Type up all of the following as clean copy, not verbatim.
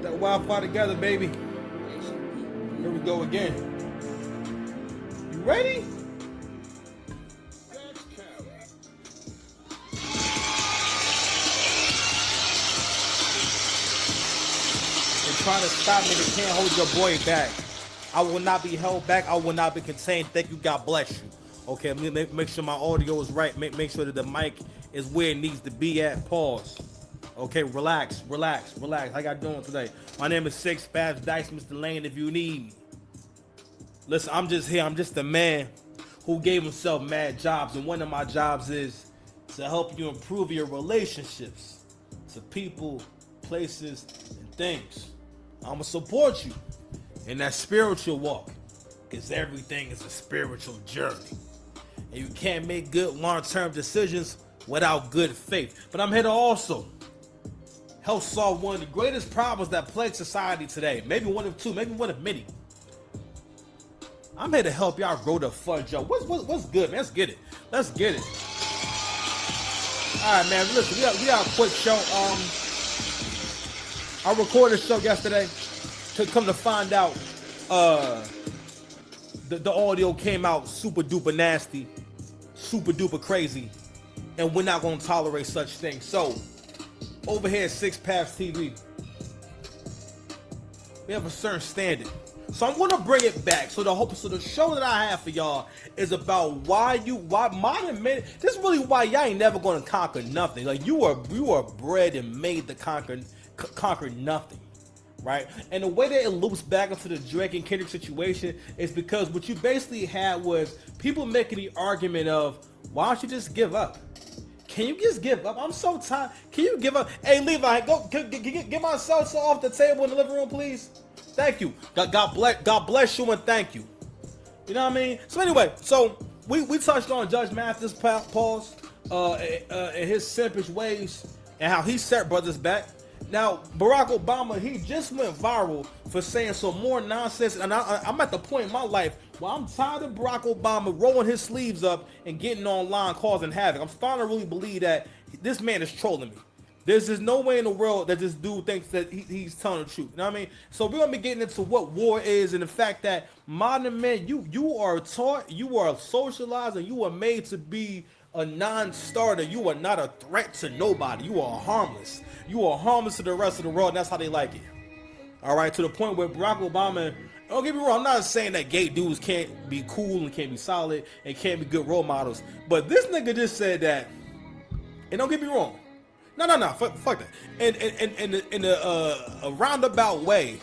that Wi-Fi together, baby. Here we go again. You ready? They're trying to stop me. They can't hold your boy back. I will not be held back. I will not be contained. Thank you. God bless you. Okay, I'm gonna make sure my audio is right. Make sure that the mic is where it needs to be at. Pause. Okay, relax. How y'all doing today? My name is Six Fabs Dice, Mr. Lane. If you need me, listen, I'm just here. I'm just a man who gave himself mad jobs, and one of my jobs is to help you improve your relationships to people, places, and things. I'm gonna support you in that spiritual walk, because everything is a spiritual journey, and you can't make good long-term decisions without good faith. But I'm here to also help solve one of the greatest problems that plague society today. Maybe one of two, maybe one of many. I'm here to help y'all grow the fudge up. What's good, man? Let's get it. All right, man. Listen, we got a quick show. I recorded a show yesterday. To come to find out, the audio came out super duper nasty, super duper crazy, and we're not gonna tolerate such things. So, over here at Six Paths TV, we have a certain standard. So I'm gonna bring it back. So the show that I have for y'all is about why modern men. This is really why y'all ain't never gonna conquer nothing. Like you are bred and made to conquer nothing. Right? And the way that it loops back into the Drake and Kendrick situation is because what you basically had was people making the argument of, why don't you just give up? Can you just give up? I'm so tired. Can you give up? Hey, Levi, go get my salsa off the table in the living room, please. Thank you. God bless you and thank you. You know what I mean? So anyway, so we touched on Judge Mathis pause and his simpish ways and how he set brothers back. Now, Barack Obama, he just went viral for saying some more nonsense, and I'm at the point in my life where I'm tired of Barack Obama rolling his sleeves up and getting online causing havoc. I'm starting to really believe that this man is trolling me. There's no way in the world that this dude thinks that he's telling the truth. You know what I mean? So we're going to be getting into what war is and the fact that modern men, you are taught, you are socialized, and you are made to be a non-starter. You are not a threat to nobody. You are harmless. You are harmless to the rest of the world, and that's how they like it. All right, to the point where Barack Obama, don't get me wrong, I'm not saying that gay dudes can't be cool and can't be solid and can't be good role models, but this nigga just said that, and don't get me wrong, no, fuck that. In a roundabout way,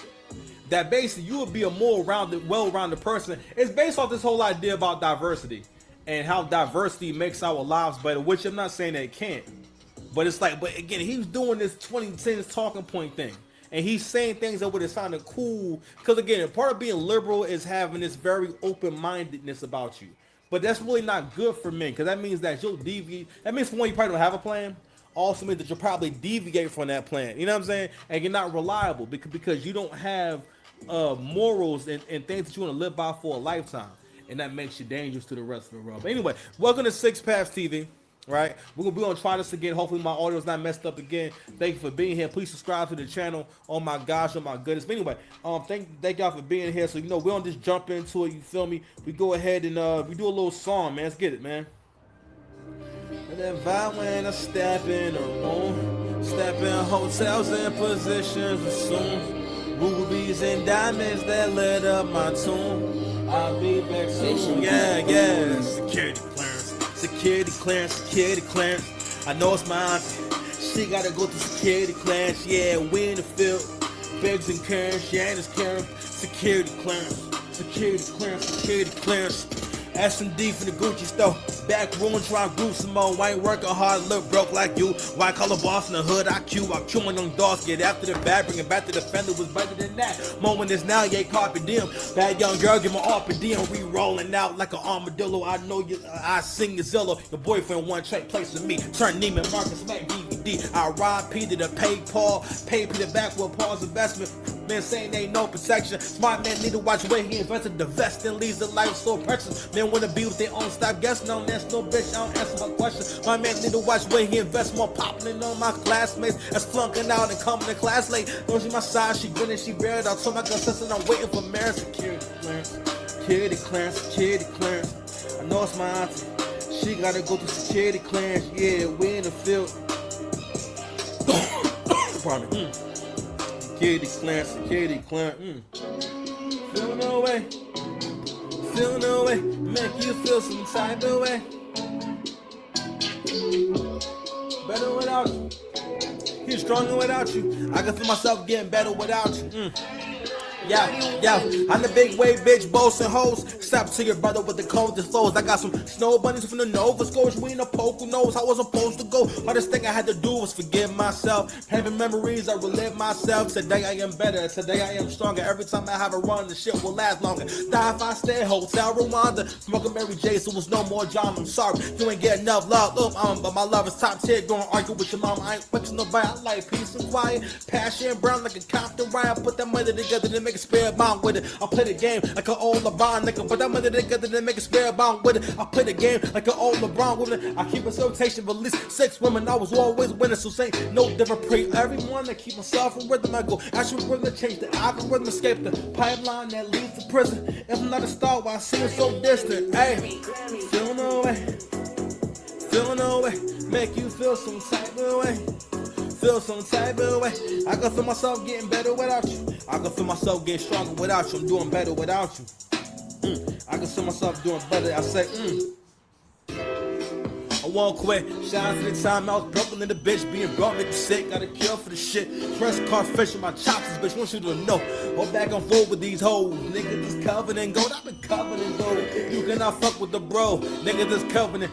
that basically you would be a more well-rounded person. It's based off this whole idea about diversity and how diversity makes our lives better, which I'm not saying that it can't. But it's like, but again, he's doing this 2010s talking point thing. And he's saying things that would have sounded cool. Because again, part of being liberal is having this very open-mindedness about you. But that's really not good for men. Because that means that you'll deviate. That means for one, you probably don't have a plan. Also means that you'll probably deviate from that plan. You know what I'm saying? And you're not reliable because you don't have morals and things that you want to live by for a lifetime. And that makes you dangerous to the rest of the world. But anyway, welcome to Six Paths TV. Right, we're gonna try this again. Hopefully my audio is not messed up again. Thank you for being here. Please subscribe to the channel. Oh my gosh, oh my goodness. But anyway, thank y'all for being here. So we don't just jump into it. You feel me? We go ahead and we do a little song, man. Let's get it, man. And then vibe when I step in the room, step in hotels and positions assume rubies and diamonds that lit up my tomb. I'll be back soon. Yeah. Security clearance. I know it's my auntie. She gotta go through security clearance. Yeah, we in the field. Begs and currents. Yeah, and it's Karen. Security clearance. S&D for the Gucci store. Back room try to group some more. I ain't working hard, look broke like you. White collar boss in the hood, I queuing on dogs. Get after the bad, bring it back to the fender was better than that. Moment is now, yeah, carpe diem. Bad young girl, get my ARPA diem. We rolling out like an armadillo. I know you, I sing your Zillow. Your boyfriend one check place with me. Turn Neiman Marcus like DVD. I ride P to the pay Paul. Pay Peter back with Paul's investment. Man saying ain't no protection. Smart man need to watch where he invested. The vest and leaves the life so precious. Men wanna be with their own. Stop guessing. Don't answer no bitch. I don't answer my question. My man need to watch where he invests. More popping on my classmates. That's flunking out and coming to class late. Don't see my side. She grinning. She buried. I told my girl sister I'm waiting for marriage. Security clearance. Security clearance. Security clearance. I know it's my auntie. She gotta go through security clearance. Yeah, we in the field. Pardon me. Security clearance, security clearance. Feel no way. Feel no way. Make you feel some type of way. Better without you. He's stronger without you. I can feel myself getting better without you. Yeah, I'm the big wave bitch, boss and hoes. Stop to your brother with the coldest flows. I got some snow bunnies from the Nova Scotia. We in a poke who knows how I was supposed to go. Hardest thing I had to do was forgive myself. Having memories, I relive myself. Today I am better, today I am stronger. Every time I have a run, the shit will last longer. Die if I stay, Hotel Rwanda. Smoking Mary J, so was no more John. I'm sorry, you ain't get enough love. But my love is top tier. Don't argue with your mama. I ain't fixing nobody. I like peace and quiet. Passion brown like a Compton Ryan. Put that money together to make a spare bomb with it. I play the game like an old LeBron nigga. Put that money together to make a spare bomb with it. I play the game like an old LeBron woman. I keep a rotation of at least 6 women. I was always winning, so say no different. Pray every morning, keep myself in rhythm. I go actual rhythm to change the algorithm, escape the pipeline that leads to prison. If I'm not a star, why I seem so distant? Hey, feel no way, feel no way, make you feel some type of way. Feel some type of way. I can feel myself getting better without you. I can feel myself getting stronger without you. I'm doing better without you. I can see myself doing better. I say, I won't quit. Shout out to the time I was broken in the bitch. Being brought me sick. Got a cure for the shit. Fresh car fish in my chops. This bitch wants you to know. Go back and forth with these hoes. Nigga, this covered in gold. I've been covered in gold. You cannot fuck with the bro. Nigga, this covered in.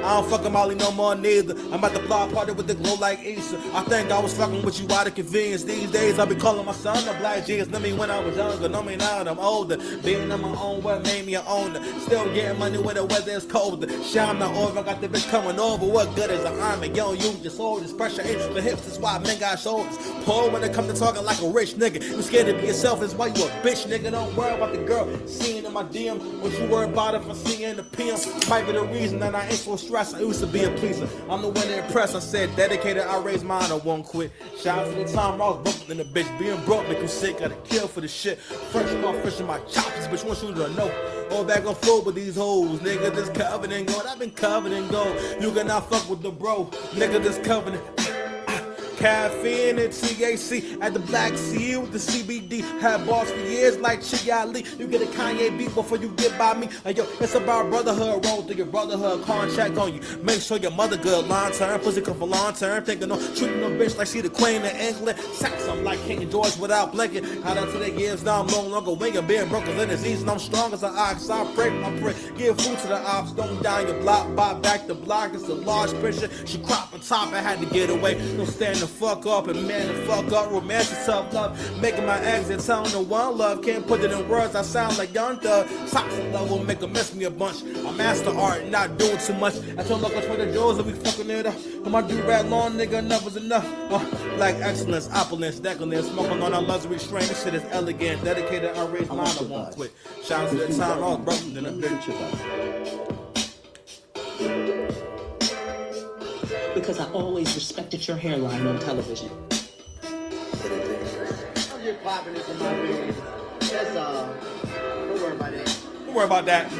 I don't fuck Molly no more neither. I'm at the block party with the glow like Easter. I think I was fucking with you out of convenience. These days I be calling my son a black Jesus. Know me when I was younger, know me now that I'm older. Being on my own way made me an owner. Still getting money when the weather is colder. Shine not over, I got the bitch coming over. What good is an army? Yo, you just hold this pressure ain't the hips. That's why men got shoulders. Poor when it come to talking like a rich nigga. You scared to be yourself, is why you a bitch nigga. Don't worry about the girl seeing in my DM. What you worry about if I see in the PM? Might be the reason that I ain't so stressed. I used to be a pleaser. I'm the one to impress. I said dedicated, I raised mine, I won't quit. Shout out to the time I was broke in the bitch. Being broke make you sick, gotta kill for the shit. Fresh car fish in my chops, bitch wants you to know. All back on floor with these hoes. Nigga, this covered in gold. I've been covered in gold. You cannot fuck with the bro. Nigga, this covered in. Caffeine and THC at the Black Sea with the CBD. Had bars for years like Chi-Ali. You get a Kanye beat before you get by me. Yo, it's about brotherhood. Roll through your brotherhood. Contract on you. Make sure your mother good. Long term. Pussy come for long term. Thinking on treating a bitch like she the queen of England. Sex I'm like King George without blinking. How that to the years now I'm no longer winging. Being broken in disease and I'm strong as an ox. I pray. Give food to the ops. Don't die your block. Buy back the block. It's a large picture. She cropped on top. I had to get away. Don't stand the fuck up and man the fuck up. Romantic tough love. Making my exit. Telling the one love. Can't put it in words. I sound like Young Thug. Toxic love will make a mess me a bunch. I master art. Not doing too much. I told look for the doors and we fucking it up. When my do-rag long nigga enough is enough. Like excellence, opulence, decadence. Smoking on a luxury strain. This shit is elegant. Dedicated, I raise mine. I won't quit. Shout out to the time I was broken in a bitch. Because I always respected your hairline on television. I'm just popping it for my videos. That's don't worry about that. Don't worry about that.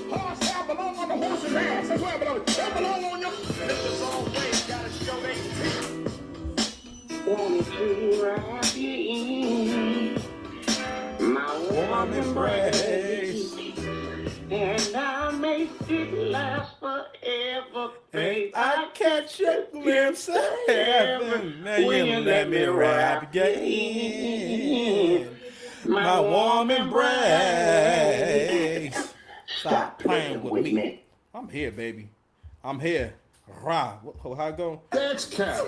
Horse belong on the horse's ass. That's where it belongs. Don't belong on your. This always gotta show they Want to wrap you in my warm embrace, and I make it last forever. Hey, I catch a glimpse of heaven. Now you let me wrap you in my warm embrace. Stop playing with me. I'm here, baby. I'm here. Rah. How it go? That's cap.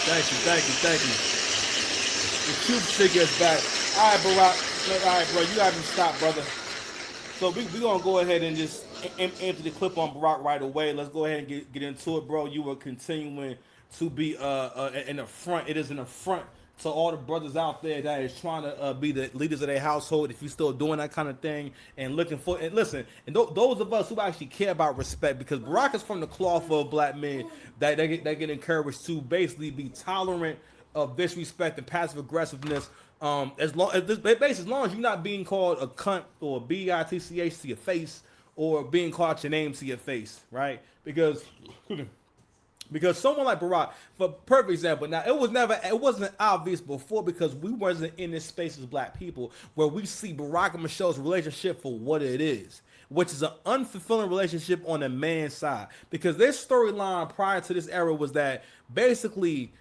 Thank you. The truth figure is back. All right, Barack. All right, bro. You haven't stopped, brother. So we gonna go ahead and just empty the clip on Barack right away. Let's go ahead and get into it, bro. You were continuing to be in the front. It is an affront to all the brothers out there that is trying to be the leaders of their household. If you're still doing that kind of thing and looking for, and listen, and those of us who actually care about respect, because Barack is from the cloth of black men that they get encouraged to basically be tolerant of disrespect and passive aggressiveness. As long as you're not being called a cunt or a bitch to your face, or being called your name to your face, right? Because someone like Barack, for perfect example, now it wasn't obvious before because we wasn't in this space as black people where we see Barack and Michelle's relationship for what it is, which is an unfulfilling relationship on the man's side. Because their storyline prior to this era was that basically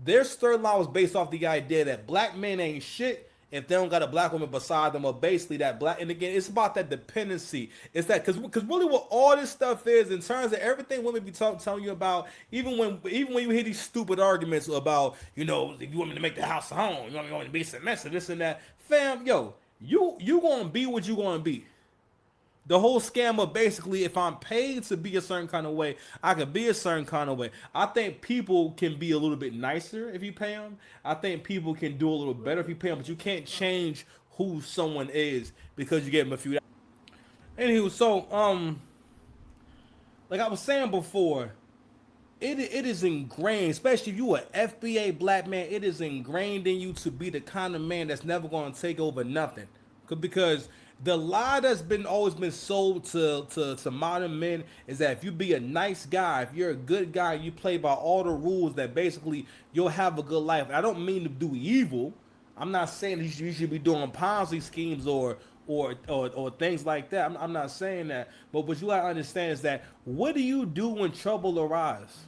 their storyline was based off the idea that black men ain't shit if they don't got a black woman beside them, or basically that black. And again, it's about that dependency. It's that because really what all this stuff is in terms of everything women be telling you about, even when you hear these stupid arguments about, if you want me to make the house a home, you want me to be submissive, this and that, fam, you gonna be what you gonna be. The whole scam of basically, if I'm paid to be a certain kind of way, I can be a certain kind of way. I think people can be a little bit nicer if you pay them. I think people can do a little better if you pay them, but you can't change who someone is because you give them a few. Anywho, so like I was saying before, it is ingrained, especially if you an FBA black man, it is ingrained in you to be the kind of man that's never going to take over nothing, because the lie that's always been sold to modern men is that if you be a nice guy, if you're a good guy, you play by all the rules, that basically you'll have a good life. I don't mean to do evil. I'm not saying you should be doing Ponzi schemes or things like that. I'm not saying that. But what you gotta understand is that what do you do when trouble arises?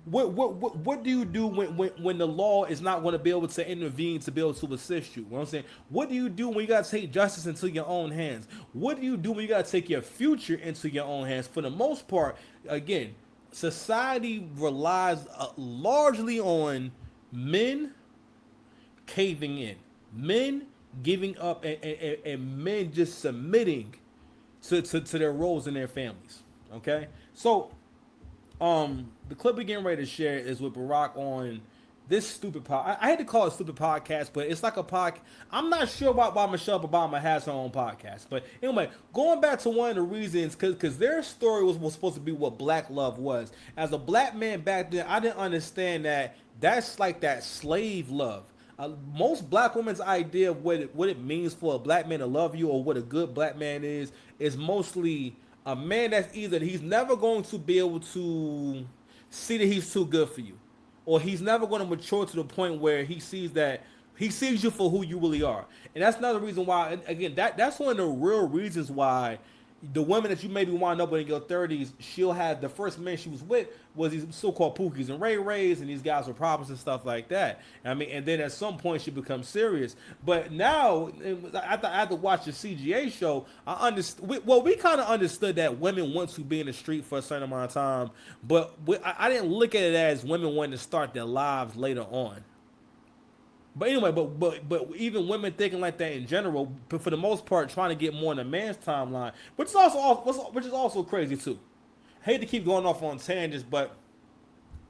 What do you do when the law is not going to be able to intervene to be able to assist you? You know what I'm saying? What do you do when you got to take justice into your own hands? What do you do when you got to take your future into your own hands? For the most part, again, society relies largely on men caving in, men giving up, and men just submitting to their roles in their families. Okay? So the clip we're getting ready to share is with Barack on this stupid I hate to call it stupid podcast, but it's like a podcast. I'm not sure why Michelle Obama has her own podcast. But anyway, going back to one of the reasons, because their story was supposed to be what black love was. As a black man back then, I didn't understand that that's like that slave love. Most black women's idea of what it means for a black man to love you, or what a good black man is mostly a man that's either he's never going to be able to see that he's too good for you, or he's never going to mature to the point where he sees you for who you really are. And that's another reason why, again, that's one of the real reasons why the women that you maybe wind up with in your 30s, she'll have the first man she was with was these so-called Pookies and Ray Rays, and these guys with problems and stuff like that. I mean, and then at some point she becomes serious. But now, I had to watch the CGA show. We kind of understood that women want to be in the street for a certain amount of time, but I didn't look at it as women wanting to start their lives later on. But anyway, but even women thinking like that in general, but for the most part, trying to get more in a man's timeline, which is also crazy too. Hate to keep going off on tangents, but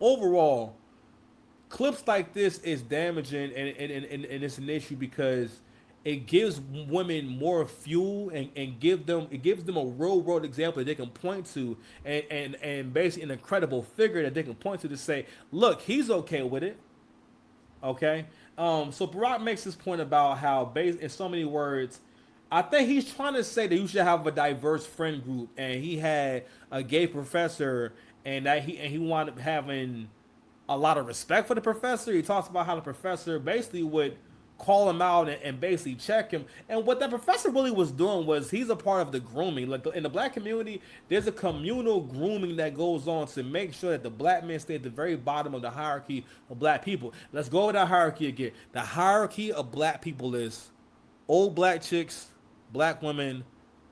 overall, clips like this is damaging, and it's an issue because it gives women more fuel and gives them a real world example that they can point to, and basically an incredible figure that they can point to say, look, he's okay with it. Okay. So Barack makes this point about how, based in so many words, I think he's trying to say that you should have a diverse friend group, and he had a gay professor, and he wound up having a lot of respect for the professor. He talks about how the professor basically would call him out and basically check him. And what that professor really was doing was, he's a part of the grooming. Like in the black community, there's a communal grooming that goes on to make sure that the black men stay at the very bottom of the hierarchy of black people. Let's go with that hierarchy again. The hierarchy of black people is old black chicks, black women,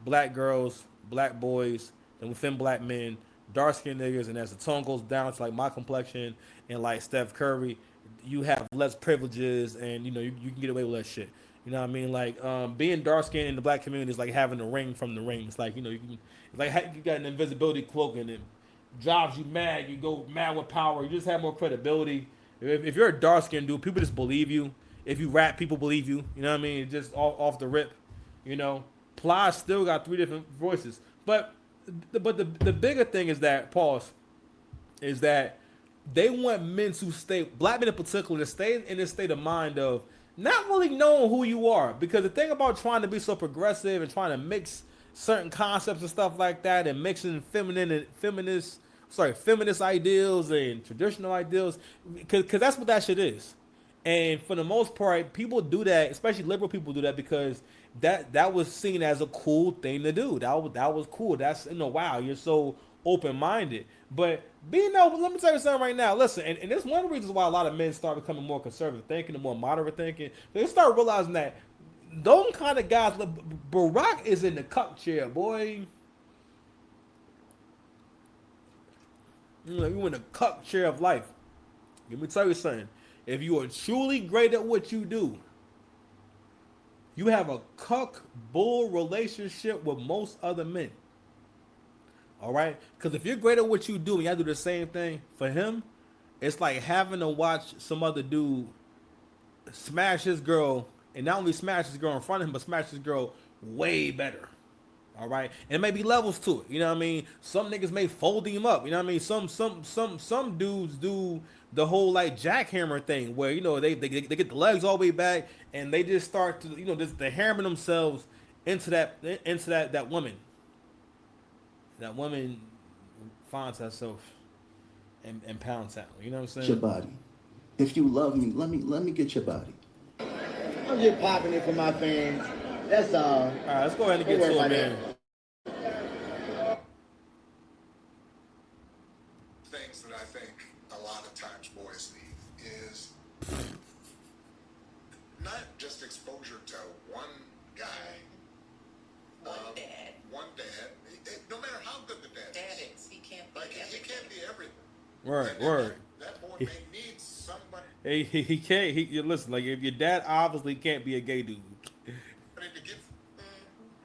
black girls, black boys, and within black men, dark-skinned niggas, and as the tone goes down to like my complexion and like Steph Curry, you have less privileges, and you can get away with that shit. You know what I mean? Like being dark skinned in the black community is like having a ring from the ring. It's like, you know, you can, it's like you got an invisibility cloak and it drives you mad. You go mad with power. You just have more credibility. If you're a dark skinned dude, people just believe you. If you rap, people believe you. You know what I mean? Just off the rip. You know, Ply still got 3 different voices. But the bigger thing is that, pause, is that they want men to stay, black men in particular, to stay in this state of mind of not really knowing who you are. Because the thing about trying to be so progressive and trying to mix certain concepts and stuff like that, and mixing feminist ideals and traditional ideals, because that's what that shit is. And for the most part, people do that, especially liberal people do that because that was seen as a cool thing to do. That was cool. That's, you know, wow, you're so open-minded. But being no, let me tell you something right now. Listen, and it's one of the reasons why a lot of men start becoming more conservative thinking and more moderate thinking. They start realizing that those kind of guys, Barack is in the cuck chair, boy. You in the cuck chair of life. Let me tell you something. If you are truly great at what you do, you have a cuck bull relationship with most other men. All right? Because if you're great at what you do and y'all do the same thing, for him, it's like having to watch some other dude smash his girl, and not only smash his girl in front of him, but smash his girl way better. All right? And it may be levels to it. You know what I mean? Some niggas may fold him up. You know what I mean? Some dudes do the whole like jackhammer thing where, you know, they get the legs all the way back and they just start to, you know, just they hammering themselves into that woman. That woman finds herself in Pound Town. You know what I'm saying? Your body. If you love me, let me get your body. I'm just popping it for my fans. That's all. All right, let's go ahead and get to it, man. Things that I think a lot of times boys need is not just exposure to one guy, One dad. one dad. No matter how good the dad is, He can't be like he everything. can't be everything. Word. That boy may need somebody He can't. You listen. Like if your dad obviously can't be a gay dude. to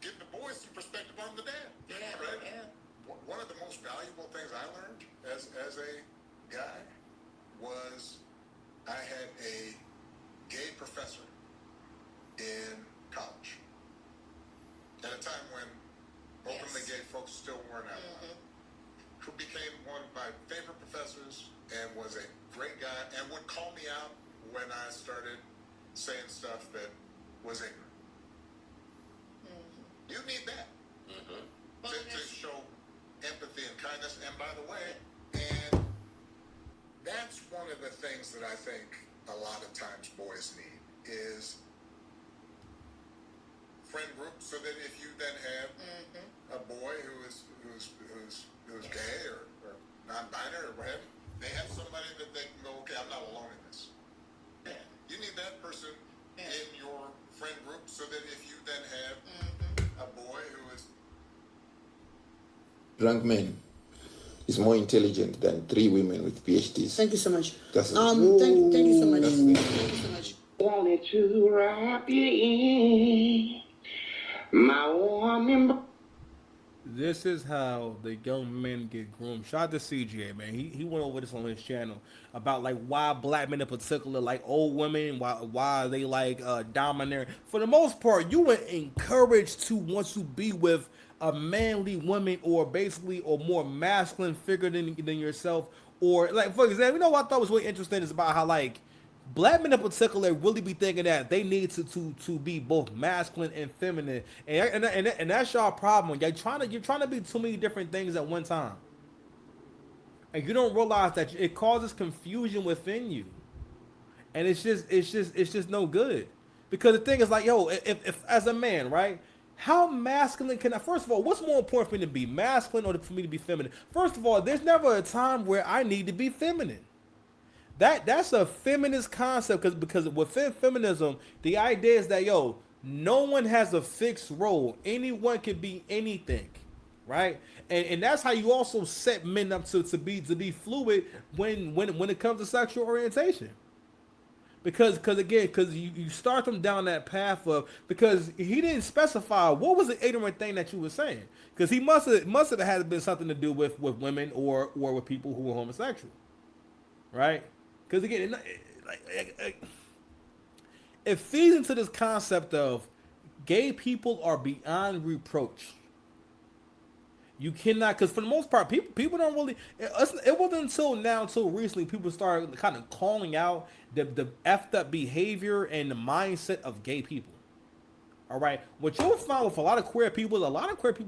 give the boys some perspective on the dad. Yeah, right? yeah. One of the most valuable things I learned as a guy was I had a gay professor in college at a time when openly Yes. gay folks still weren't out loud, who became one of my favorite professors and was a great guy and would call me out when I started saying stuff that was ignorant. You need that to show empathy and kindness. And by the way, and that's one of the things that I think a lot of times boys need is friend group, so that if you then have a boy who's gay or non-binary or whatever, they have somebody that they can go, okay, I'm not alone in this. Yeah. You need that person in your friend group, so that if you then have a boy who is Drunk men is more intelligent than 3 women with PhDs. Thank you so much. That's Thank you so much. That's Thank you so much. Wanted to wrap you in my warm embrace. This is how the young men get groomed. Shout out to CGA, man. He went over this on his channel about like why black men in particular like old women, why they like dominant. For the most part, you were encouraged to want to be with a manly woman or basically or more masculine figure than yourself. Or like, for example, you know what I thought was really interesting is about how like black men in particular really be thinking that they need to be both masculine and feminine, and that's y'all problem. You're trying to be too many different things at one time, and you don't realize that it causes confusion within you, and it's just no good. Because the thing is like, yo, if as a man, right? How masculine can I? First of all, what's more important for me to be masculine or for me to be feminine? First of all, there's never a time where I need to be feminine. That's a feminist concept because within feminism, the idea is that yo, no one has a fixed role. Anyone can be anything, right? And that's how you also set men up to be fluid when it comes to sexual orientation. because you start them down that path of, because he didn't specify what was the ignorant thing that you were saying, because he must have had been something to do with women or with people who were homosexual, right? Because again, it feeds into this concept of gay people are beyond reproach. You cannot, because for the most part, people don't really. It wasn't until recently, people started kind of calling out the effed up behavior and the mindset of gay people. All right, what you'll find with a lot of queer people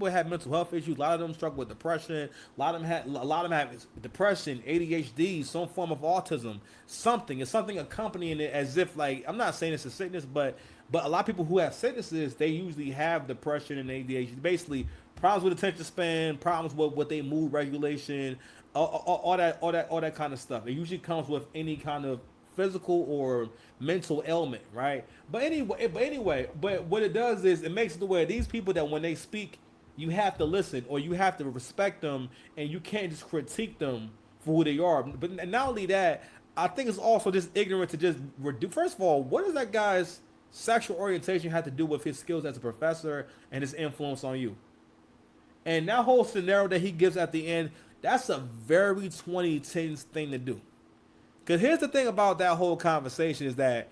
have mental health issues. A lot of them struggle with depression. A lot of them have depression, ADHD, some form of autism. It's something accompanying it, as if, like, I'm not saying it's a sickness, but a lot of people who have sicknesses, they usually have depression and ADHD. Basically, problems with attention span, problems with their mood regulation, all that kind of stuff. It usually comes with any kind of physical or mental ailment, right? But anyway, what it does is it makes it the way these people that when they speak, you have to listen or you have to respect them, and you can't just critique them for who they are. But not only that, I think it's also just ignorant to just reduce. First of all, what does that guy's sexual orientation have to do with his skills as a professor and his influence on you? And that whole scenario that he gives at the end, that's a very 2010s thing to do. Because here's the thing about that whole conversation is that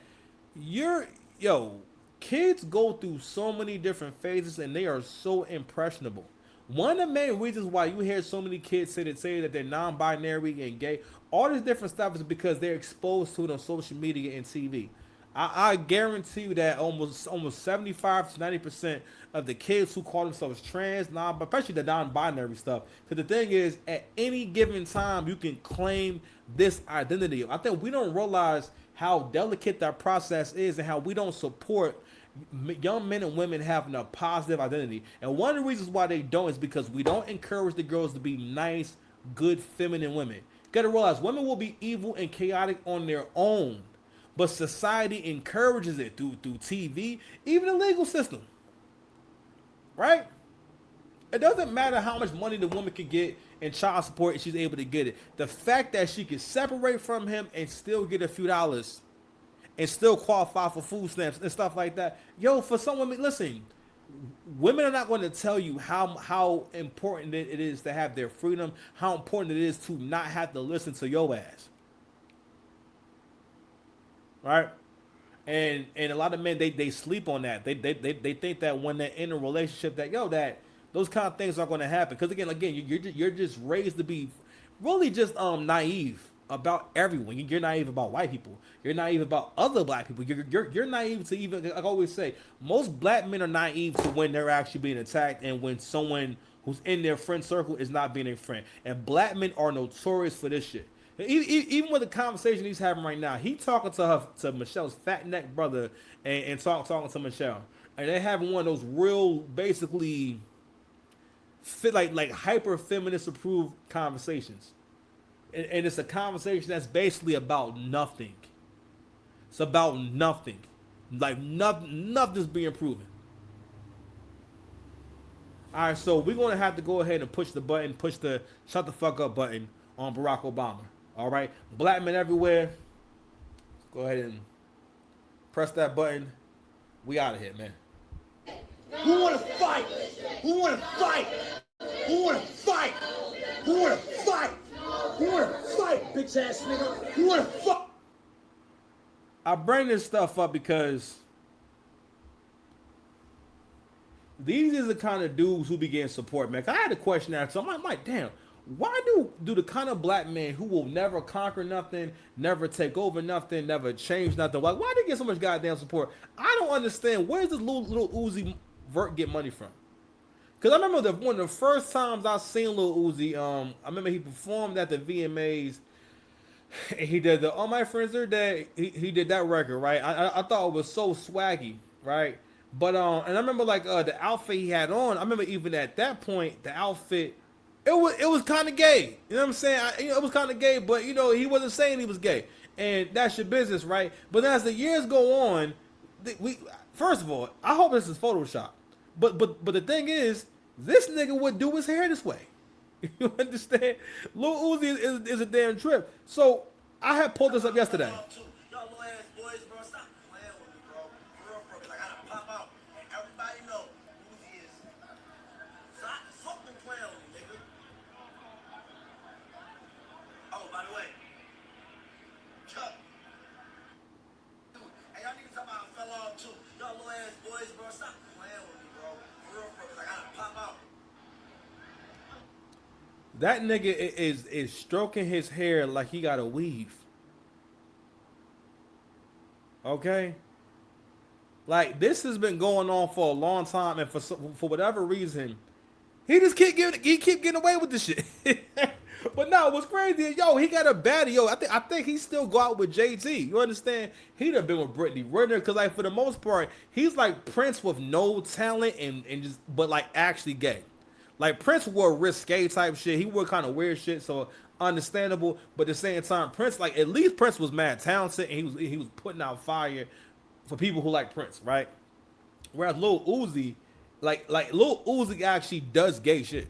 kids go through so many different phases and they are so impressionable. One of the main reasons why you hear so many kids say that they're non-binary and gay, all this different stuff, is because they're exposed to it on social media and TV. I guarantee you that almost 75 to 90% of the kids who call themselves trans, especially the non-binary stuff, because the thing is, at any given time, you can claim this identity. I think we don't realize how delicate that process is and how we don't support young men and women having a positive identity. And one of the reasons why they don't is because we don't encourage the girls to be nice, good, feminine women. You gotta realize women will be evil and chaotic on their own, but society encourages it through TV, even the legal system, right? It doesn't matter how much money the woman can get in child support and she's able to get it. The fact that she can separate from him and still get a few dollars and still qualify for food stamps and stuff like that. For some women, listen, women are not going to tell you how important it is to have their freedom, how important it is to not have to listen to your ass. Right? And a lot of men, they sleep on that. They think that when they're in a relationship that those kind of things are going to happen. Because again, you're just raised to be really just naive about everyone. You're naive about white people. You're naive about other black people. You're naive to even, like I always say, most black men are naive to when they're actually being attacked and when someone who's in their friend circle is not being a friend. And black men are notorious for this shit. Even with the conversation he's having right now, he talking to Michelle's fat neck brother and talking to Michelle, and they having one of those real basically like hyper feminist approved conversations, and it's a conversation that's basically about nothing. It's about nothing, like nothing's being proven. All right, so we're gonna have to go ahead and push the shut the fuck up button on Barack Obama. All right, black men everywhere, go ahead and press that button. We out of here, man. Who wanna fight? Who wanna fight? Who wanna fight? Who wanna fight? Who wanna fight, bitch ass nigga? Who wanna fight? I bring this stuff up because these is the kind of dudes who be getting support, man. I had a question after, so I'm like, damn. Why do the kind of black men who will never conquer nothing, never take over nothing, never change nothing, why they get so much goddamn support? I don't understand. Where's this little Uzi Vert get money from? Because I remember one of the first times I seen Lil Uzi, I remember he performed at the VMAs, and he did the All My Friends Are Dead. He did that record, right? I thought it was so swaggy, right? But and I remember like the outfit he had on. I remember even at that point the outfit. It was kind of gay, you know what I'm saying? It was kind of gay, but he wasn't saying he was gay, and that's your business, right? But then as the years go on, first of all, I hope this is Photoshop, but the thing is, this nigga would do his hair this way. You understand? Lil Uzi is a damn trip. So I had pulled this up yesterday. Y'all little ass boys That nigga is stroking his hair like he got a weave. Okay? Like, this has been going on for a long time, and for whatever reason, he just keep getting away with this shit. But no, what's crazy is, yo, he got a baddie. Yo, I think he still go out with JT. You understand? He'd have been with Brittany Renner because, like, for the most part, he's like Prince with no talent and just, but like actually gay. Like, Prince wore risque type shit. He wore kind of weird shit, so understandable. But at the same time, Prince, like, at least Prince was mad talented, and he was putting out fire for people who like Prince, right? Whereas Lil Uzi, like Lil Uzi actually does gay shit.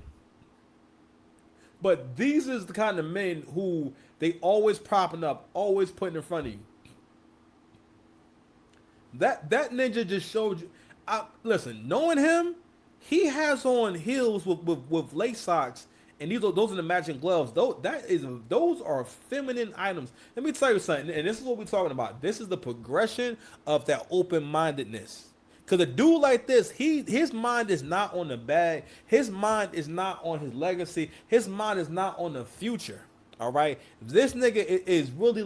But these is the kind of men who they always propping up, always putting in front of you. That ninja just showed you. Listen, knowing him, he has on heels with lace socks, and those are the matching gloves. Those are feminine items. Let me tell you something, and this is what we're talking about. This is the progression of that open-mindedness. Cause a dude like this, his mind is not on the bag. His mind is not on his legacy. His mind is not on the future. All right, this nigga is really,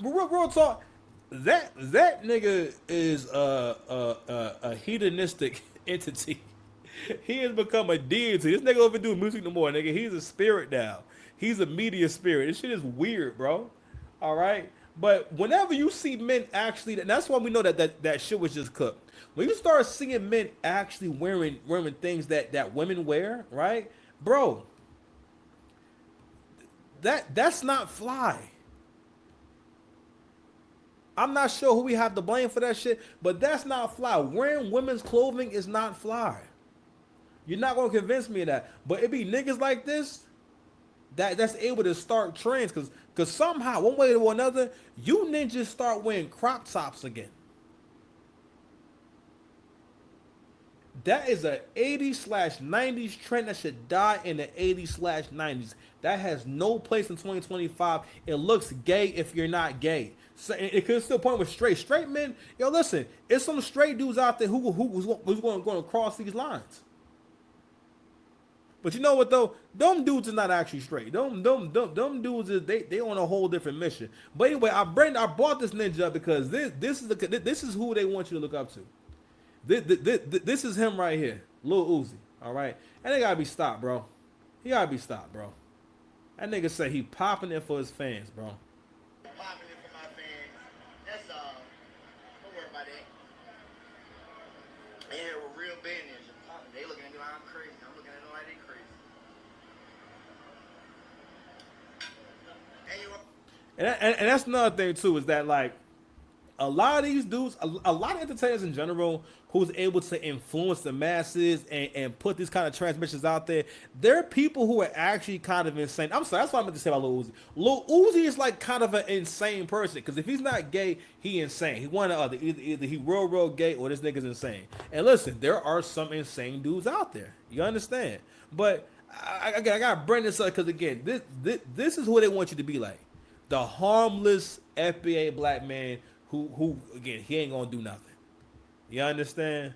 real talk. That nigga is a hedonistic entity. He has become a deity. This nigga don't even do music no more, nigga. He's a spirit now. He's a media spirit. This shit is weird, bro. All right. But whenever you see men actually, and that's why we know that shit was just cooked. When you start seeing men actually wearing things that women wear, right, bro? That's not fly. I'm not sure who we have to blame for that shit, but that's not fly. Wearing women's clothing is not fly. You're not gonna convince me of that. But it be niggas like this that's able to start trends, cause somehow, one way or another, you ninjas start wearing crop tops again. That is a 80s/90s trend that should die in the 80s/90s. That has no place in 2025. It looks gay if you're not gay. So it could still point with straight men. Yo, listen, it's some straight dudes out there who's going to cross these lines. But you know what though? Them dudes are not actually straight. Them dudes is they on a whole different mission. But anyway, I brought this ninja up because this is who they want you to look up to. This is him right here, Lil Uzi. All right, and they gotta be stopped, bro. He gotta be stopped, bro. That nigga say he popping it for his fans, bro. Popping it for my fans. That's all. Don't worry about that. Yeah, we're real business. They looking at me like I'm crazy. I'm looking at them like they crazy. And that's another thing too, is that like a lot of these dudes, a lot of entertainers in general, who's able to influence the masses and put these kind of transmissions out there, they're people who are actually kind of insane. I'm sorry, that's what I meant to say about Lil Uzi. Lil Uzi is like kind of an insane person, because if he's not gay, he insane. He one or the other. Either he real gay or this nigga's insane. And listen, there are some insane dudes out there. You understand? But I got to bring this up because, again, this is who they want you to be like. The harmless FBA black man who again, he ain't gonna do nothing. You understand?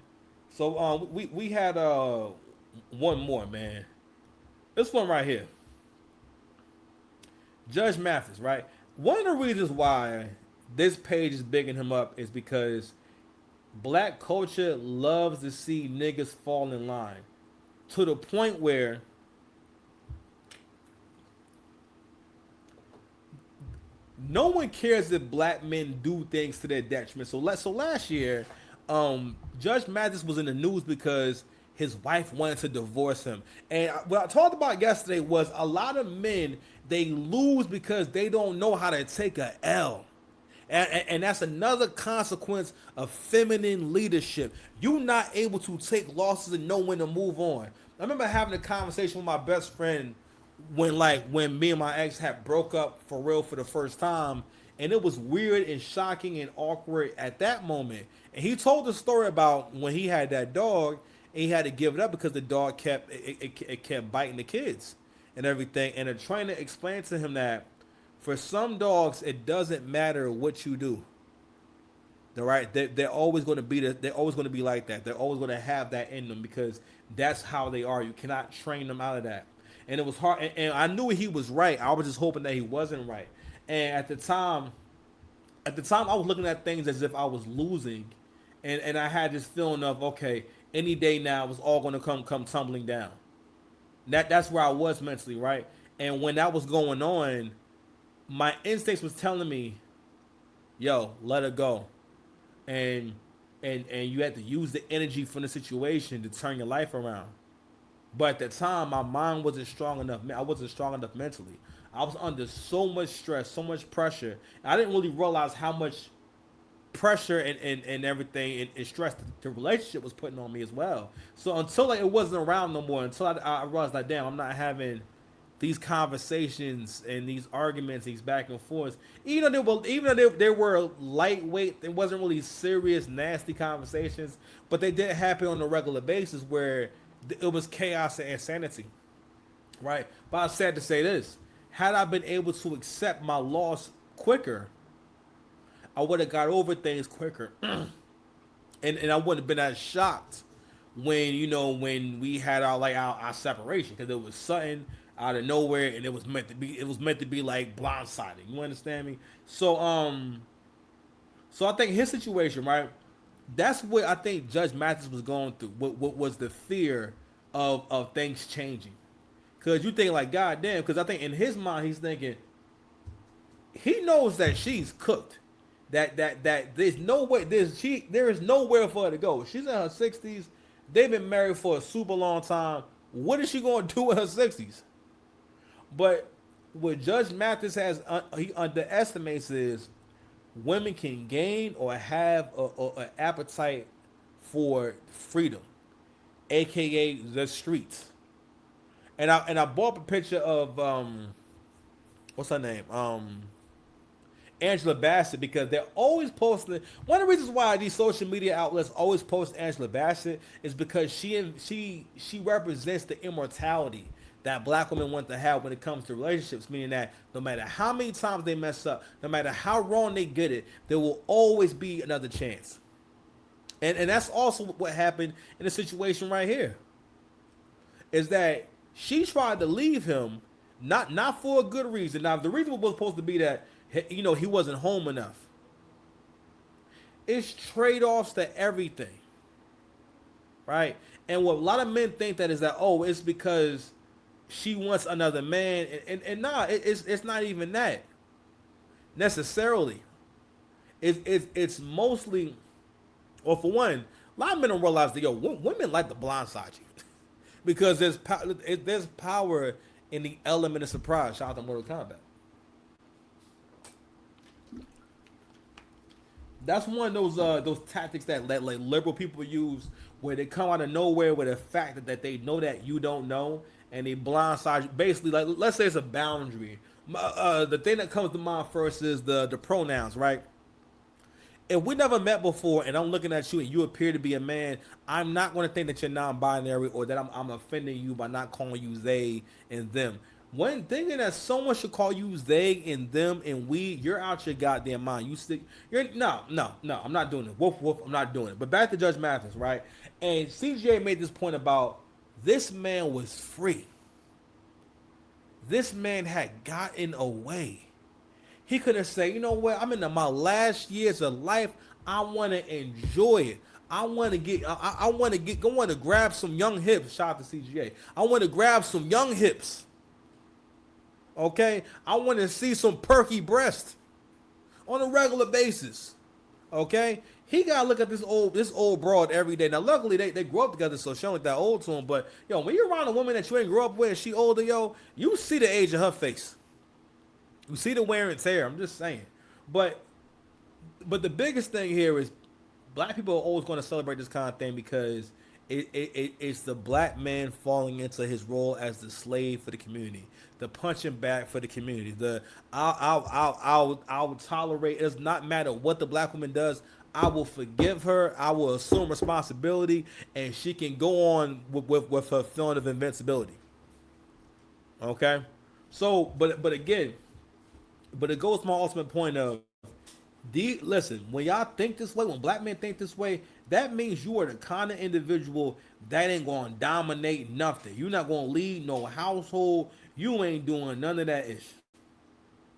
So we had one more, man. This one right here. Judge Mathis, right? One of the reasons why this page is bigging him up is because black culture loves to see niggas fall in line to the point where no one cares if black men do things to their detriment. So last year, Judge Mathis was in the news because his wife wanted to divorce him. And what I talked about yesterday was a lot of men, they lose because they don't know how to take a L. And that's another consequence of feminine leadership. You're not able to take losses and know when to move on. I remember having a conversation with my best friend when me and my ex had broke up for real for the first time, and it was weird and shocking and awkward at that moment. And he told the story about when he had that dog and he had to give it up because the dog kept biting the kids and everything. And they're trying to explain to him that for some dogs it doesn't matter what you do. All right, they're always going to be they're always going to be like that. They're always going to have that in them because that's how they are. You cannot train them out of that. and it was hard. And I knew he was right. I was just hoping that he wasn't right. And at the time, I was looking at things as if I was losing, and I had this feeling of, okay, any day now it's all going to come tumbling down. That's where I was mentally, right? And when that was going on, my instincts was telling me, yo, let it go. And you had to use the energy from the situation to turn your life around. But at the time, my mind wasn't strong enough. I wasn't strong enough mentally. I was under so much stress, so much pressure. I didn't really realize how much pressure and everything and stress the relationship was putting on me as well. So until it wasn't around no more, until I realized like, damn, I'm not having these conversations and these arguments, these back and forths. Even though they were lightweight, it wasn't really serious, nasty conversations, but they did happen on a regular basis where it was chaos and insanity, right? But I'm sad to say this: had I been able to accept my loss quicker, I would have got over things quicker, and I wouldn't have been as shocked when we had our separation, because it was sudden, out of nowhere, and it was meant to be like blindsiding. You understand me? So I think his situation, right? That's what I think Judge Mathis was going through. What was the fear of things changing? Because you think like, God damn. Because I think in his mind he's thinking, he knows that she's cooked. That there's no way there is nowhere for her to go. She's in her 60s. They've been married for a super long time. What is she going to do in her 60s? But what Judge Mathis he underestimates is women can gain or have an appetite for freedom, aka the streets. And I brought up a picture of what's her name? Angela Bassett, because they're always posting. One of the reasons why these social media outlets always post Angela Bassett is because she represents the immortality that black women want to have when it comes to relationships, meaning that no matter how many times they mess up, no matter how wrong they get it, there will always be another chance. And that's also what happened in the situation right here. Is that she tried to leave him, not for a good reason. Now, the reason was supposed to be that he wasn't home enough. It's trade-offs to everything, right? And what a lot of men think that is that, oh, it's because she wants another man, and nah, it's not even that necessarily. It's mostly, or for one, a lot of men don't realize that women like to blindside you because there's power in the element of surprise. Shout out to Mortal Kombat. That's one of those tactics that like liberal people use, where they come out of nowhere with a fact that they know that you don't know, and they blindside you. Basically, like, let's say it's a boundary. The thing that comes to mind first is the pronouns, right? If we never met before and I'm looking at you and you appear to be a man, I'm not going to think that you're non-binary or that I'm offending you by not calling you they and them. When thinking that someone should call you they and them and we, you're out your goddamn mind. No, I'm not doing it. Woof, woof, I'm not doing it. But back to Judge Mathis, right? And CJ made this point about this man was free. This man had gotten away. He could have said, you know what? I'm in my last years of life. I want to enjoy it. I want to grab some young hips. Shout out to CGA. I want to grab some young hips. Okay, I want to see some perky breasts on a regular basis. Okay, he gotta look at this old broad every day. Now, luckily they grew up together, so she don't look that old to him. But when you're around a woman that you ain't grew up with, and she older, you see the age of her face. You see the wear and tear. I'm just saying. But the biggest thing here is black people are always going to celebrate this kind of thing because it's the black man falling into his role as the slave for the community, the punching bag for the community. I'll tolerate. It does not matter what the black woman does. I will forgive her. I will assume responsibility, and she can go on with her feeling of invincibility. Okay, so but it goes to my ultimate point of listen, when y'all think this way, when black men think this way, that means you are the kind of individual that ain't gonna dominate nothing. You're not gonna lead no household. You ain't doing none of that ish.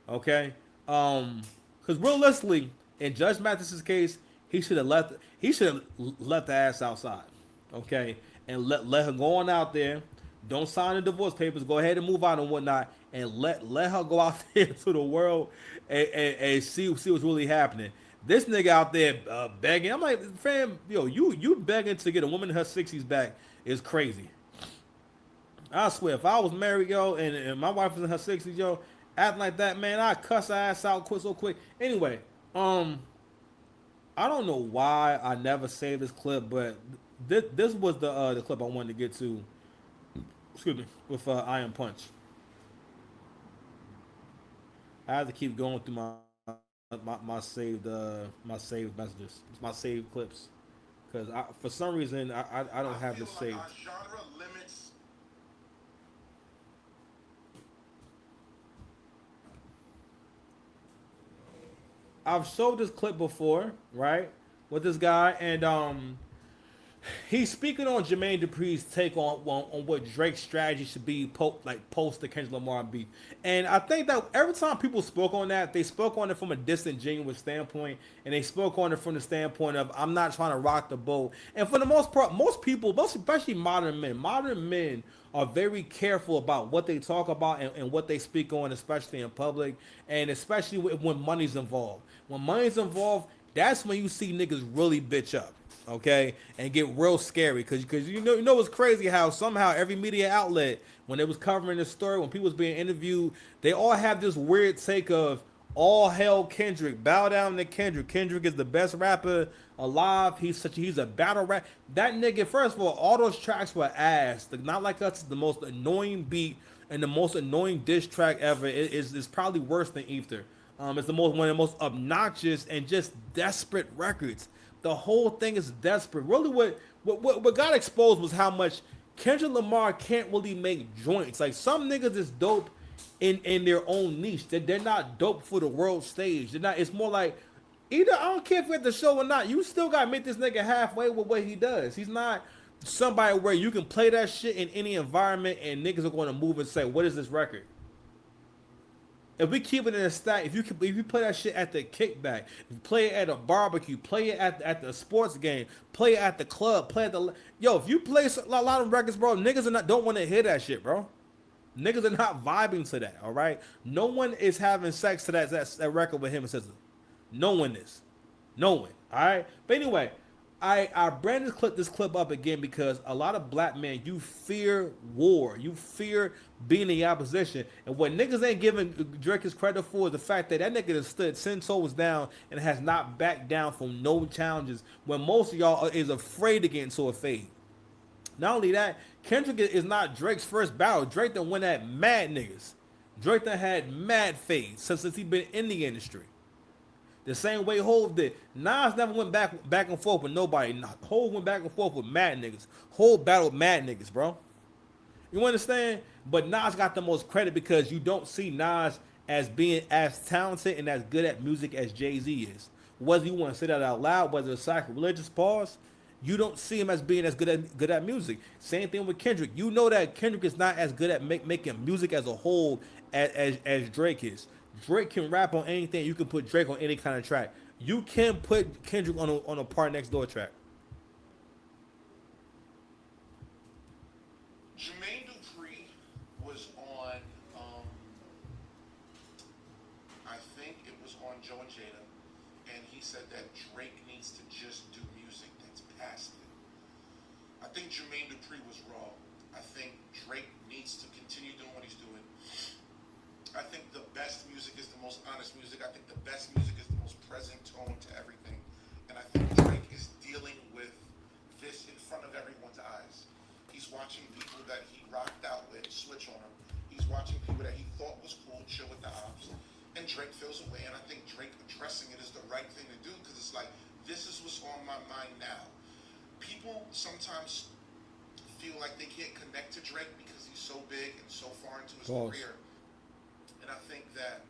Okay? Because realistically, in Judge Mathis's case, he should have left the ass outside. Okay? And let her go on out there. Don't sign the divorce papers. Go ahead and move out and whatnot. And let her go out there to the world and see what's really happening. This nigga out there begging. I'm like, fam, yo, you begging to get a woman in her 60s back is crazy. I swear, if I was married, yo, and my wife was in her 60s, yo, acting like that, man, I'd cuss her ass out so quick. Anyway, I don't know why I never saved this clip, but this was the clip I wanted to get to. Excuse me, with Iron Punch. I have to keep going through my saved messages, my saved clips, because for some reason I don't have this saved. Our genre limits. I've showed this clip before, right, with this guy, and he's speaking on Jermaine Dupri's take on what Drake's strategy should be post the Kendrick Lamar beef. And I think that every time people spoke on that, they spoke on it from a disingenuous standpoint, and they spoke on it from the standpoint of, I'm not trying to rock the boat. And for the most part, most people, especially modern men are very careful about what they talk about and what they speak on, especially in public, and especially when money's involved. When money's involved, that's when you see niggas really bitch up. Okay, and get real scary because you know it's crazy how somehow every media outlet, when they was covering this story, when people was being interviewed, they all have this weird take of all hell Kendrick, bow down to Kendrick. Kendrick is the best rapper alive. He's a battle rap. That nigga, first of all those tracks were ass. Not Like Us is the most annoying beat and the most annoying diss track ever. It's probably worse than Ether. It's one of the most obnoxious and just desperate records. The whole thing is desperate. Really, what got exposed was how much Kendrick Lamar can't really make joints. Like, some niggas is dope in their own niche. They're not dope for the world stage. They're not. It's more like, either I don't care if you're at the show or not, you still gotta meet this nigga halfway with what he does. He's not somebody where you can play that shit in any environment and niggas are going to move and say, what is this record? If we keep it in a stack, if you play that shit at the kickback, if you play it at a barbecue, play it at the sports game, play it at the club, if you play a lot of records, bro, niggas don't want to hear that shit, bro. Niggas are not vibing to that, all right? No one is having sex to that record with him and SZA. No one is. No one, all right? But anyway, I brand this clip up again because a lot of black men, you fear war. You fear being in the opposition. And what niggas ain't giving Drake his credit for is the fact that nigga has stood 10 toes down and has not backed down from no challenges when most of y'all is afraid to get into a fade. Not only that, Kendrick is not Drake's first battle. Drake done went at mad niggas. Drake done had mad fades since he been in the industry. The same way Hov did. Nas never went back and forth with nobody. Hov went back and forth with mad niggas. Hov battled mad niggas, bro. You understand? But Nas got the most credit because you don't see Nas as being as talented and as good at music as Jay-Z is. Whether you want to say that out loud, whether it's sacrilegious, pause, you don't see him as being as good at music. Same thing with Kendrick. You know that Kendrick is not as good at making music as a whole as Drake is. Drake can rap on anything. You can put Drake on any kind of track. You can put Kendrick on a Part Next Door track. Jermaine Dupri was on, I think it was on Joe and Jada, and he said that Drake needs to just do music that's past it. I think Jermaine Dupri was wrong. I think Drake needs to continue doing what he's doing. I think the best music is the most honest music. I think the best music is the most present tone to everything. And I think Drake is dealing with this in front of everyone's eyes. He's watching people that he rocked out with switch on him. He's watching people that he thought was cool chill with the ops. And Drake feels away. And I think Drake addressing it is the right thing to do because it's like, this is what's on my mind now. People sometimes feel like they can't connect to Drake because he's so big and so far into his career. And I think that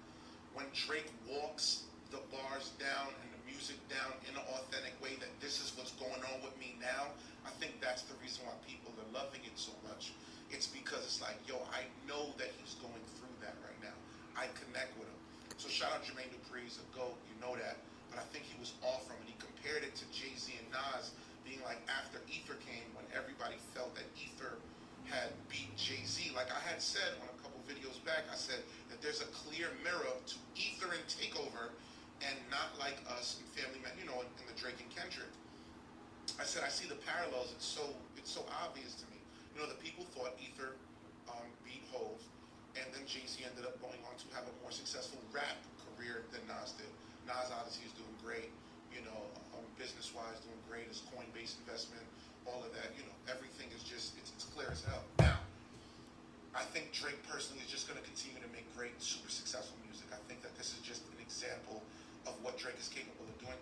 when Drake walks the bars down and the music down in an authentic way, that this is what's going on with me now, I think that's the reason why people are loving it so much. It's because it's like, yo, I know that he's going through that right now. I connect with him. So shout out Jermaine Dupri, he's a GOAT, you know that. But I think he was off from it. He compared it to Jay-Z and Nas being like after Ether came, when everybody felt that Ether had beat Jay-Z. Like I had said on a couple videos back, I said that there's a clear mirror to Ether and Takeover, and Not Like Us and Family Man, you know, in the Drake and Kendrick. I said I see the parallels. It's so obvious to me. You know, the people thought Ether beat Hov, and then Jay-Z ended up going on to have a more successful rap career than Nas did. Nas obviously is doing great, you know, business-wise doing great. His Coinbase investment, all of that, you know, everything is just, it's clear as hell. Now, I think Drake personally is just going to continue to make great, super successful music. I think that this is just an example of what Drake is capable of doing.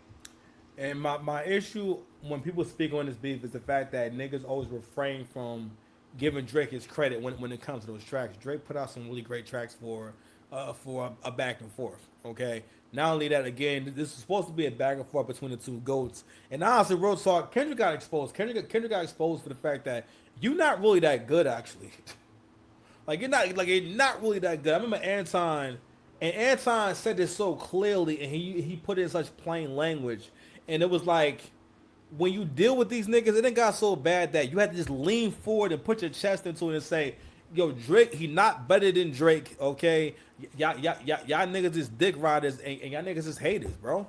And my issue when people speak on this beef is the fact that niggas always refrain from giving Drake his credit when it comes to those tracks. Drake put out some really great tracks for a back and forth. Okay. Not only that, again, this is supposed to be a back and forth between the two goats. And honestly, real talk, Kendrick got exposed. Kendrick got exposed for the fact that you're not really that good, actually. you're not really that good. I remember Anton, and Anton said this so clearly, and he put it in such plain language. And it was like, when you deal with these niggas, it done got so bad that you had to just lean forward and put your chest into it and say, yo, Drake, he not better than Drake, okay? Y'all niggas is dick riders, and y'all niggas is haters, bro.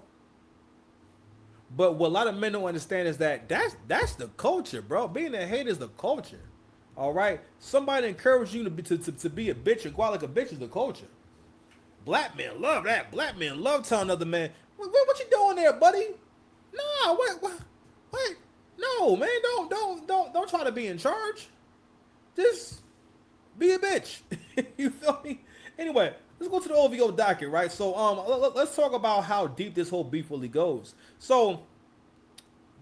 But what a lot of men don't understand is that that's the culture, bro. Being a hater is the culture, all right? Somebody encourage you to be a bitch and go out like a bitch is the culture. Black men love that. Black men love telling other men, what you doing there, buddy? Nah, what? No, man, don't try to be in charge. Just be a bitch. You feel me? Anyway, let's go to the OVO docket, right? So let's talk about how deep this whole beef really goes. So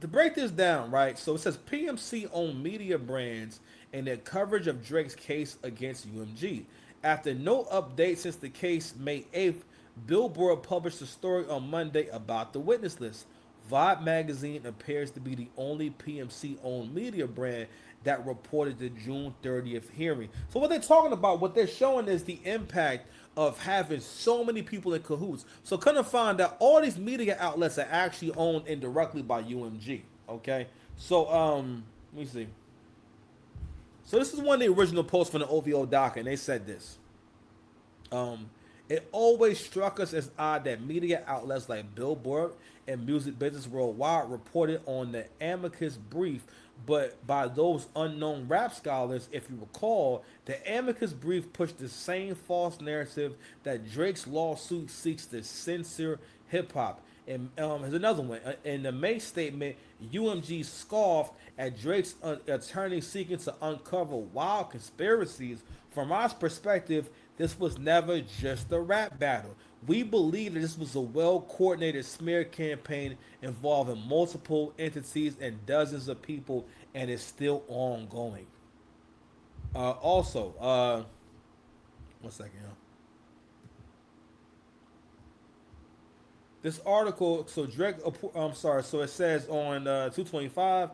to break this down, right? So it says PMC owned media brands and their coverage of Drake's case against UMG. After no update since the case May 8th, Billboard published a story on Monday about the witness list. Vibe magazine appears to be the only PMC-owned media brand that reported the June 30th hearing. So what they're talking about, what they're showing is the impact of having so many people in cahoots. So kind of find out all these media outlets are actually owned indirectly by UMG. Okay, so let me see. So this is one of the original posts from the OVO doc, and they said this. It always struck us as odd that media outlets like Billboard and Music Business Worldwide reported on the amicus brief, but by those unknown rap scholars, if you recall, the amicus brief pushed the same false narrative that Drake's lawsuit seeks to censor hip-hop. And here's another one. In the May statement, UMG scoffed at Drake's attorney seeking to uncover wild conspiracies. From our perspective, this was never just a rap battle. We believe that this was a well-coordinated smear campaign involving multiple entities and dozens of people, and it's still ongoing. Also, 1 second, y'all. This article, so Drake, so it says on 225,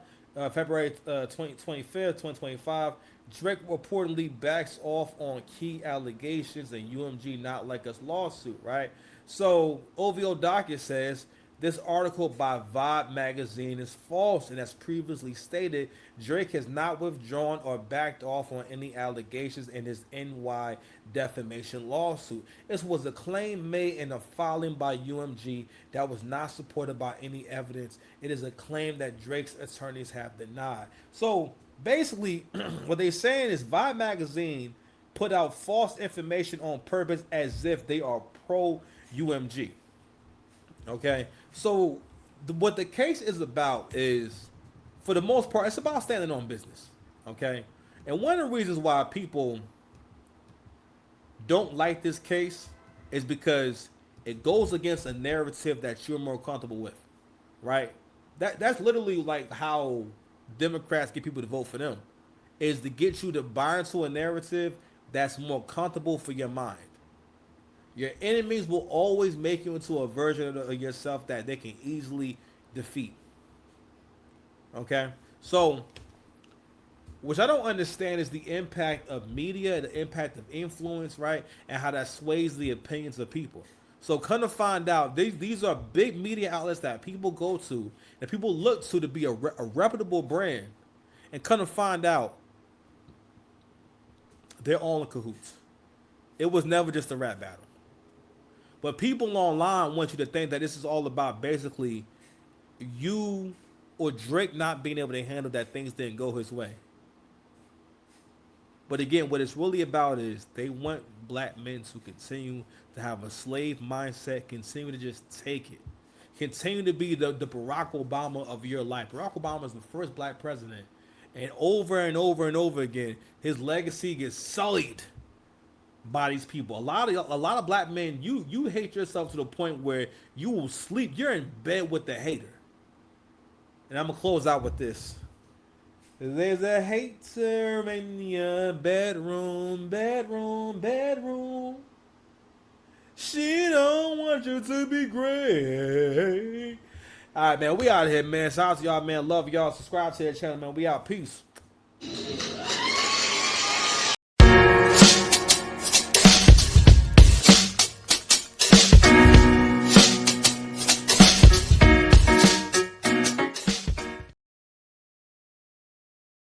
February 25th, 2025, Drake reportedly backs off on key allegations in UMG Not Like Us lawsuit, right? So OVO docket says this article by Vibe magazine is false, and as previously stated, Drake has not withdrawn or backed off on any allegations in his NY defamation lawsuit. This was a claim made in a filing by UMG that was not supported by any evidence. It is a claim that Drake's attorneys have denied. So basically, what they're saying is Vibe magazine put out false information on purpose as if they are pro UMG. Okay, so what the case is about is, for the most part, it's about standing on business. Okay, and one of the reasons why people don't like this case is because it goes against a narrative that you're more comfortable with, right? That's literally like how Democrats get people to vote for them, is to get you to buy into a narrative that's more comfortable for your mind. Your enemies will always make you into a version of yourself that they can easily defeat. Okay? So, which I don't understand is the impact of media, the impact of influence, right? And how that sways the opinions of people. So come to find out, these are big media outlets that people go to, and people look to be a reputable brand. And come to find out, they're all in cahoots. It was never just a rap battle. But people online want you to think that this is all about basically you or Drake not being able to handle that things didn't go his way. But again, what it's really about is they want black men to continue to have a slave mindset, continue to just take it. Continue to be the Barack Obama of your life. Barack Obama is the first black president. And over again, his legacy gets sullied by these people. A lot of black men, you hate yourself to the point where you will sleep. You're in bed with the hater. And I'm gonna close out with this. There's a hater in your bedroom. She don't want you to be great. All right, man, we out here, man. Shout out to y'all, man. Love y'all. Subscribe to the channel, man. We out. Peace.